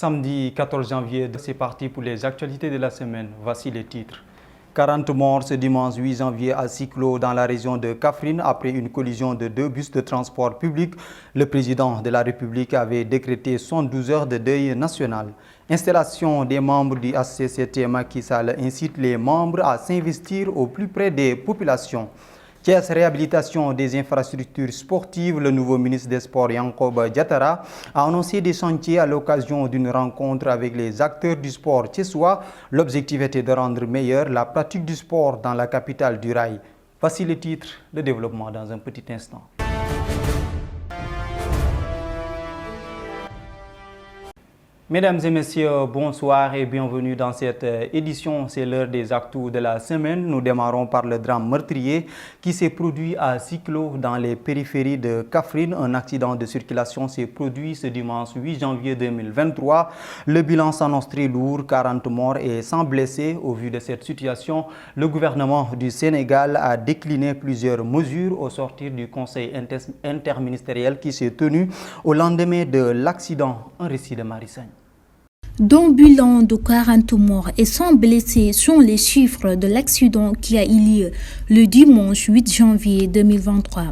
Samedi 14 janvier, c'est parti pour les actualités de la semaine. Voici les titres. 40 morts ce dimanche 8 janvier à Siklo dans la région de Kaffrine après une collision de deux bus de transport public. Le président de la République avait décrété 112 heures de deuil national. Installation des membres du HCCT Macky Sall incite les membres à s'investir au plus près des populations. Thiès, réhabilitation des infrastructures sportives, le nouveau ministre des Sports Yankoba Diattara a annoncé des chantiers à l'occasion d'une rencontre avec les acteurs du sport thiessois. L'objectif était de rendre meilleure la pratique du sport dans la capitale du rail. Voici les titres, le développement dans un petit instant. Mesdames et messieurs, bonsoir et bienvenue dans cette édition. C'est l'heure des actus de la semaine. Nous démarrons par le drame meurtrier qui s'est produit à Siklo dans les périphéries de Kaffrine. Un accident de circulation s'est produit ce dimanche 8 janvier 2023. Le bilan s'annonce très lourd, 40 morts et 100 blessés. Au vu de cette situation, le gouvernement du Sénégal a décliné plusieurs mesures au sortir du conseil interministériel qui s'est tenu au lendemain de l'accident. Un récit de Marie-Sagne. D'un bilan de 40 morts et 100 blessés sont les chiffres de l'accident qui a eu lieu le dimanche 8 janvier 2023.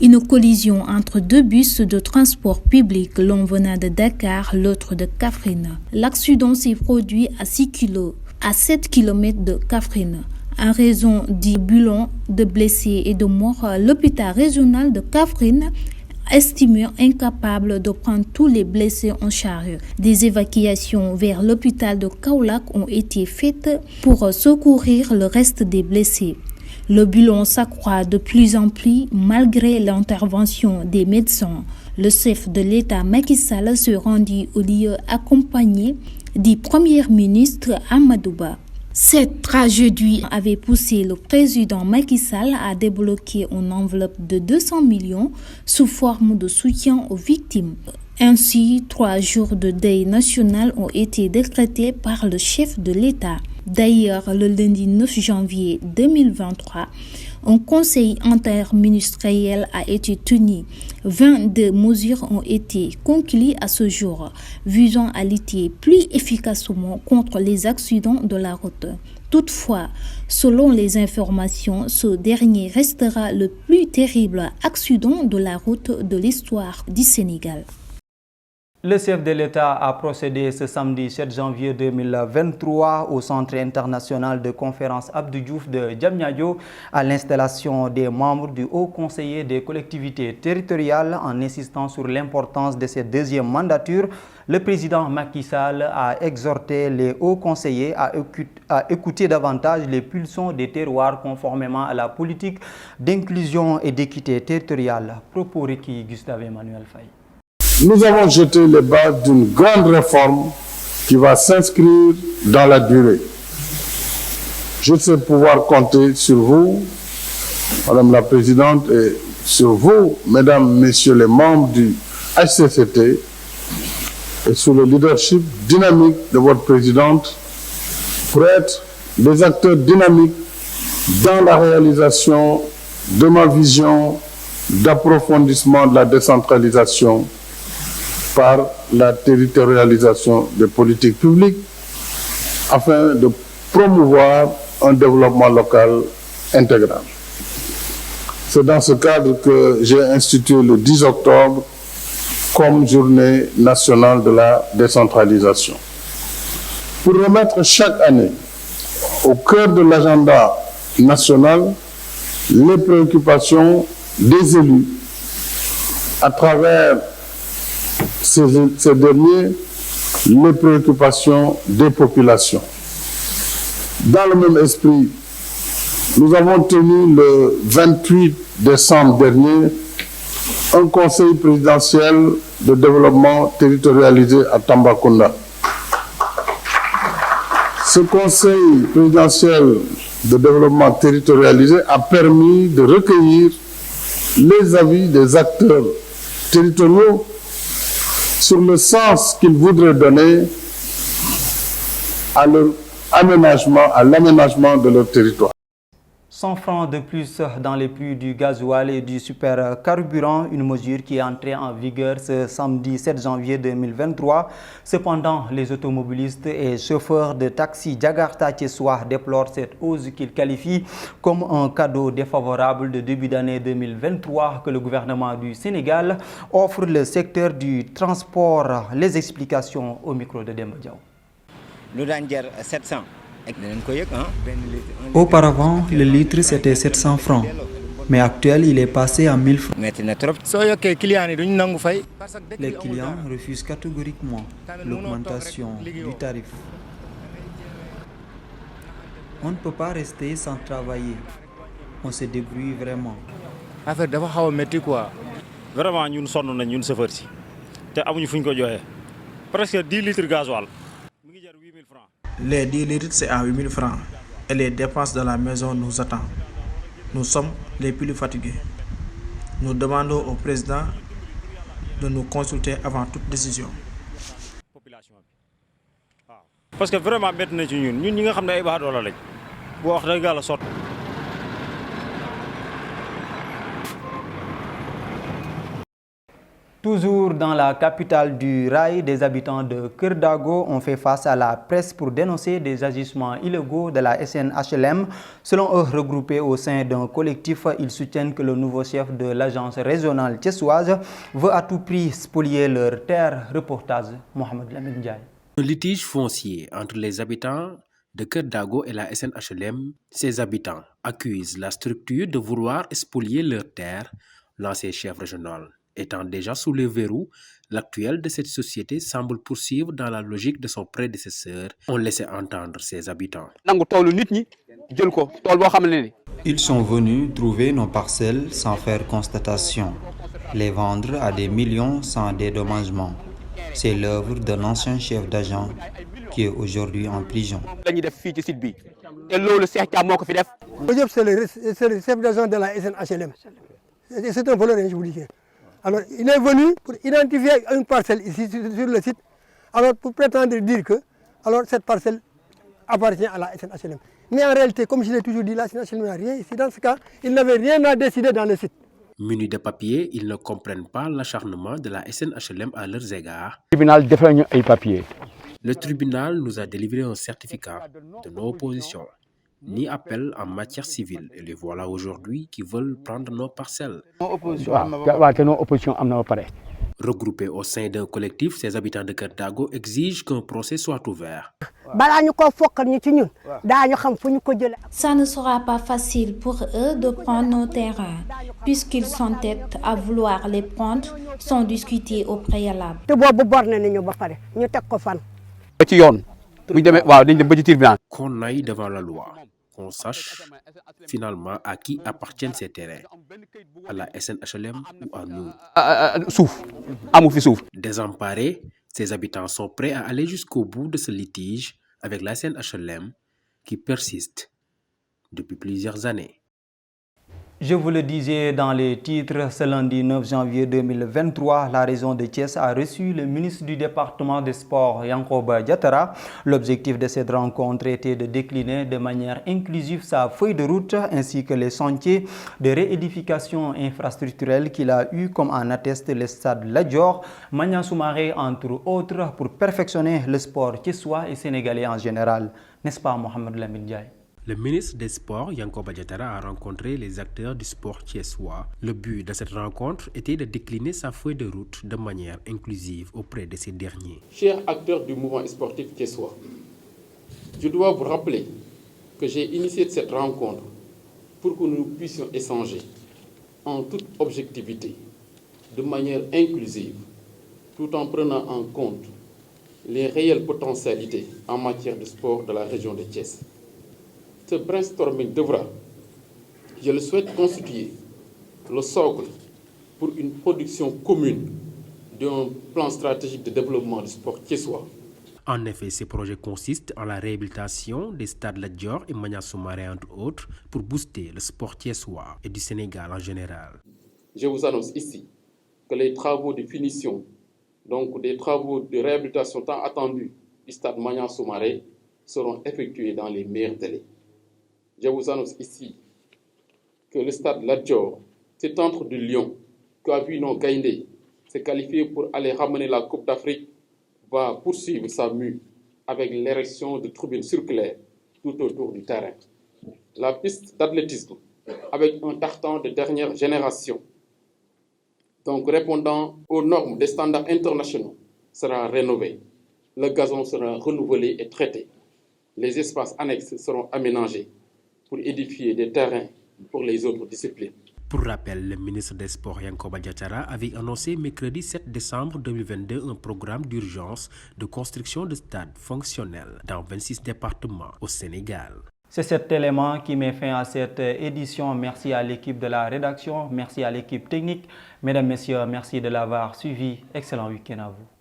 Une collision entre deux bus de transport public, l'un venant de Dakar, l'autre de Kaffrine. L'accident s'est produit à 6 km, à 7 km de Kaffrine. En raison du bilan de blessés et de morts, l'hôpital régional de Kaffrine estimé incapable de prendre tous les blessés en charge. Des évacuations vers l'hôpital de Kaolack ont été faites pour secourir le reste des blessés. Le bilan s'accroît de plus en plus malgré l'intervention des médecins. Le chef de l'État Macky Sall se rendit au lieu accompagné du Premier ministre Amadou Ba. Cette tragédie avait poussé le président Macky Sall à débloquer une enveloppe de 200 millions sous forme de soutien aux victimes. Ainsi, 3 jours de deuil national ont été décrétés par le chef de l'État. D'ailleurs, le lundi 9 janvier 2023, un conseil interministériel a été tenu. 22 mesures ont été conclues à ce jour, visant à lutter plus efficacement contre les accidents de la route. Toutefois, selon les informations, ce dernier restera le plus terrible accident de la route de l'histoire du Sénégal. Le chef de l'État a procédé ce samedi 7 janvier 2023 au Centre international de conférence Abdou Diouf de Diamniadio à l'installation des membres du Haut Conseiller des collectivités territoriales en insistant sur l'importance de cette deuxième mandature. Le président Macky Sall a exhorté les hauts conseillers à écouter davantage les pulsions des terroirs conformément à la politique d'inclusion et d'équité territoriale. Propos requis Gustave Emmanuel Faye. Nous avons jeté les bases d'une grande réforme qui va s'inscrire dans la durée. Je sais pouvoir compter sur vous, Madame la Présidente, et sur vous, Mesdames, Messieurs les membres du HCCT, et sous le leadership dynamique de votre Présidente, pour être des acteurs dynamiques dans la réalisation de ma vision d'approfondissement de la décentralisation par la territorialisation des politiques publiques afin de promouvoir un développement local intégral. C'est dans ce cadre que j'ai institué le 10 octobre comme journée nationale de la décentralisation. Pour remettre chaque année au cœur de l'agenda national les préoccupations des élus à travers ces derniers, les préoccupations des populations. Dans le même esprit, nous avons tenu le 28 décembre dernier un conseil présidentiel de développement territorialisé à Tambacounda. Ce conseil présidentiel de développement territorialisé a permis de recueillir les avis des acteurs territoriaux sur le sens qu'ils voudraient donner à leur aménagement, à l'aménagement de leur territoire. 100 francs de plus dans les prix du gasoil et du supercarburant, une mesure qui est entrée en vigueur ce samedi 7 janvier 2023. Cependant, les automobilistes et chauffeurs de taxi Jakarta Thiessois déplorent cette hausse qu'ils qualifient comme un cadeau défavorable de début d'année 2023 que le gouvernement du Sénégal offre le secteur du transport. Les explications au micro de Demba Diaw. Lu daan jar 700. Auparavant, le litre c'était 700 francs, mais actuel il est passé à 1000 francs. Les clients refusent catégoriquement l'augmentation du tarif. On ne peut pas rester sans travailler. On se débrouille vraiment. Vraiment, ñun sonn nañ ñun chauffeur si te amuñu fuñ ko joxé. Presque 10 litres gasoil. Mi ngi jar 8000 francs. Les 10 litres, c'est à 8 000 francs et les dépenses de la maison nous attendent. Nous sommes les plus fatigués. Nous demandons au président de nous consulter avant toute décision. Parce que vraiment métti na ci ñun ñi nga xam ne ay baadoola lañ boo wax dëgg yàlla sot. Toujours dans la capitale du rail, des habitants de Keur Dago ont fait face à la presse pour dénoncer des agissements illégaux de la SNHLM. Selon eux, regroupés au sein d'un collectif, ils soutiennent que le nouveau chef de l'agence régionale thiessoise veut à tout prix spolier leurs terres. Reportage Mohamed Lamine Ndiaye. Un litige foncier entre les habitants de Keur Dago et la SNHLM. Ces habitants accusent la structure de vouloir spolier leurs terres. L'ancien chef régional étant déjà sous le verrou, l'actuel de cette société semble poursuivre dans la logique de son prédécesseur. On laissait entendre ses habitants. Ils sont venus trouver nos parcelles sans faire constatation, les vendre à des millions sans dédommagement. C'est l'œuvre d'un ancien chef d'agent qui est aujourd'hui en prison. C'est le chef d'agent de la SNHLM. C'est un voleur, je vous dis. Alors, il est venu pour identifier une parcelle ici sur le site, alors pour prétendre dire que alors, cette parcelle appartient à la SNHLM. Mais en réalité, comme je l'ai toujours dit, la SNHLM n'a rien ici. Dans ce cas, il n'avait rien à décider dans le site. Munis de papier, ils ne comprennent pas l'acharnement de la SNHLM à leurs égards. Le tribunal nous a délivré un certificat de non-opposition, ni appel en matière civile. Et les voilà aujourd'hui qui veulent prendre nos parcelles. Regroupés au sein d'un collectif, ces habitants de Keur Dago exigent qu'un procès soit ouvert. Ça ne sera pas facile pour eux de prendre nos terrains, puisqu'ils s'entêtent à vouloir les prendre sans discuter au préalable. Qu'on aille devant la loi, qu'on sache finalement à qui appartiennent ces terrains, à la SNHLM ou à nous. Désemparés, ces habitants sont prêts à aller jusqu'au bout de ce litige avec la SNHLM qui persiste depuis plusieurs années. Je vous le disais dans les titres, ce lundi 9 janvier 2023, la région de Thiès a reçu le ministre du département des Sports, Yankoba Diatara. L'objectif de cette rencontre était de décliner de manière inclusive sa feuille de route ainsi que les chantiers de réédification infrastructurelle qu'il a eu, comme en atteste le stade Lat Dior, Magnan Soumaré entre autres, pour perfectionner le sport thiessois et sénégalais en général. N'est-ce pas, Mohamed Lamine Ndiaye? Le ministre des Sports, Yankoba Diatara, a rencontré les acteurs du sport thiessois. Le but de cette rencontre était de décliner sa feuille de route de manière inclusive auprès de ces derniers. Chers acteurs du mouvement sportif thiessois, je dois vous rappeler que j'ai initié cette rencontre pour que nous puissions échanger en toute objectivité, de manière inclusive, tout en prenant en compte les réelles potentialités en matière de sport de la région de Thiès. Ce brainstorming devra, je le souhaite, constituer le socle pour une production commune d'un plan stratégique de développement du sport thiessois. En effet, ces projets consistent en la réhabilitation des stades Lat Dior et Magnan Soumaré, entre autres, pour booster le sport thiessois et du Sénégal en général. Je vous annonce ici que les travaux de finition, donc des travaux de réhabilitation tant attendus du stade Magnan Soumaré, seront effectués dans les meilleurs délais. Je vous annonce ici que le stade Lat Dior, cet centre de Lyon, qui a vu nos Gaïndés s'est qualifié pour aller ramener la Coupe d'Afrique, va poursuivre sa mue avec l'érection de tribunes circulaires tout autour du terrain. La piste d'athlétisme, avec un tartan de dernière génération, donc répondant aux normes des standards internationaux, sera rénovée. Le gazon sera renouvelé et traité. Les espaces annexes seront aménagés pour édifier des terrains pour les autres disciplines. Pour rappel, le ministre des Sports Yankoba Diattara avait annoncé mercredi 7 décembre 2022 un programme d'urgence de construction de stades fonctionnels dans 26 départements au Sénégal. C'est cet élément qui met fin à cette édition. Merci à l'équipe de la rédaction, merci à l'équipe technique. Mesdames, Messieurs, merci de l'avoir suivi. Excellent week-end à vous.